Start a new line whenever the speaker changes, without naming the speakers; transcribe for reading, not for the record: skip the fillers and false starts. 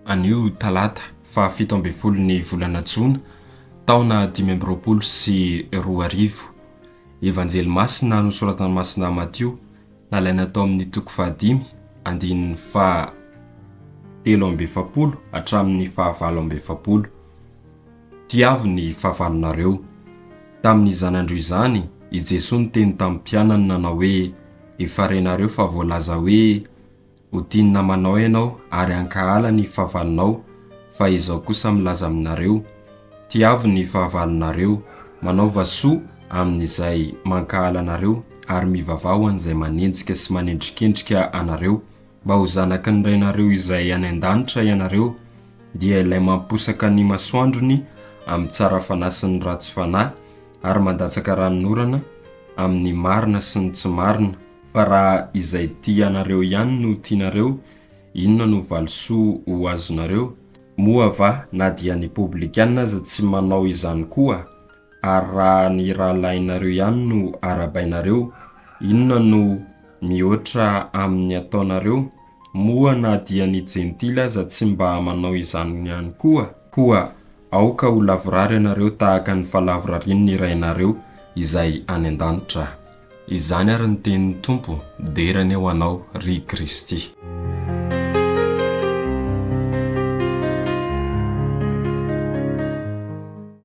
Anio Talata fa 17 volana Jona taona 2024. Evanjely Masina nosoratan'i Masina Matio nalaina tao amin'ny toko 5 andininy fa 17 hatramin'ny fahavalonareo. Tiavo ny fahavalonareo. Tamin'izany andro izany i Jesoa niteny tamin'ny mpianany nanao hoe efa renareo fa voalaza hoe ho tiany namanao ianao ary hankahala ny fahavalonao, fa Izaho kosa milaza aminareo. Tiavo ny fahavalonareo, manaova soa amin'izay mankahala nareo ary mivavao an'izay manenjika sy manendrikendrika anareo, mba ho zanaky ny renareo izay any an-danitra ianareo, dia ilay mamposaka ny masoandrony amin'ny tsara fanahy sy ny ratsy fanahy ary mandatsaka ranon'orana amin'ny marina sy ny tsy marina. Fa raha izay tia anareo ihany no tianareo, inona no valosoa ho azonareo? Moa va na dia ny publikanina aza tsy manao izany koa? Ary raha ny rahalainareo ihany no arabainareo, inona no mihoatra amin'ny ataonareo? Moa na dia ny jentily aza tsy mba manao izany ihany koa? Koa aoka ho lavorarianareo tahaka ny fahalavorarian'ny renareo izay any an-danitra. Izany ary ny tenin'ny Tompo, derany eo anao ry Kristy.